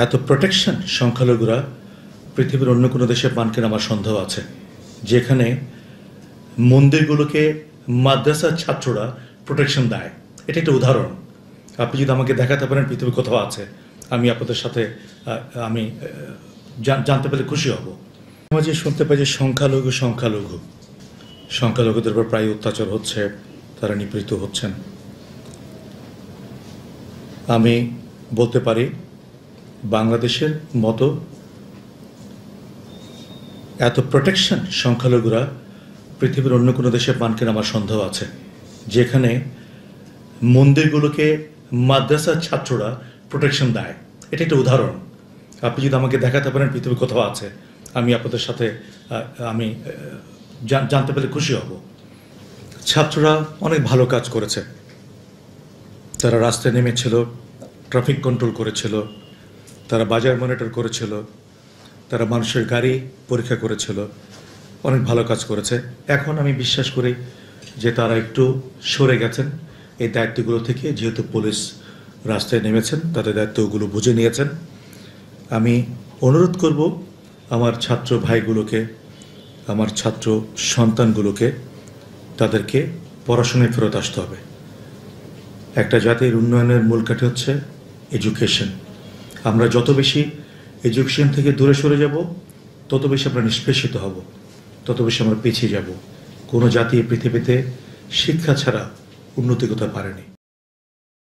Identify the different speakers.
Speaker 1: এত প্রোটেকশন সংখ্যালঘুরা পৃথিবীর অন্য কোনো দেশে পান কিনা আমার সন্দেহ আছে, যেখানে মন্দিরগুলোকে মাদ্রাসার ছাত্ররা প্রোটেকশন দেয়। এটা একটা উদাহরণ। আপনি যদি আমাকে দেখাতে পারেন পৃথিবীর কোথাও আছে, আমি আপনাদের সাথে আমি জানতে পেরে খুশি হব। সমাজে শুনতে পাই যে সংখ্যালঘুদের উপর প্রায় অত্যাচার হচ্ছে, তারা নিপীড়িত হচ্ছেন। আমি বলতে পারি বাংলাদেশের মতো এত প্রোটেকশন সংখ্যালঘুরা পৃথিবীর অন্য কোনো দেশে পান কিনা আমার সন্দেহ আছে, যেখানে মন্দিরগুলোকে মাদ্রাসার ছাত্ররা প্রোটেকশন দেয়। এটা একটা উদাহরণ। আপনি যদি আমাকে দেখাতে পারেন পৃথিবীর কোথাও আছে, আমি আপনাদের সাথে আমি জানতে পেরে খুশি হব। ছাত্ররা অনেক ভালো কাজ করেছে। তারা রাস্তায় নেমেছিল, ট্রাফিক কন্ট্রোল করেছিল, তারা বাজার মনিটর করেছিল, তারা মানুষের গাড়ি পরীক্ষা করেছিল, অনেক ভালো কাজ করেছে। এখন আমি বিশ্বাস করি যে তারা একটু সরে গেছেন এই দায়িত্বগুলো থেকে, যেহেতু পুলিশ রাস্তায় নেমেছেন, তাদের দায়িত্বগুলো বুঝে নিয়েছেন। আমি অনুরোধ করব আমার ছাত্র ভাইগুলোকে, আমার ছাত্র সন্তানগুলোকে, তাদেরকে পড়াশোনায় ফেরত আসতে হবে। একটা জাতির উন্নয়নের মূল কাঠি হচ্ছে এডুকেশন। আমরা যত বেশি এডুকেশন থেকে দূরে সরে যাব, তত বেশি আমরা নিষ্পেষিত হব, তত বেশি আমরা পিছিয়ে যাব। কোনো জাতি পৃথিবীতে শিক্ষা ছাড়া উন্নতি করতে পারেনি।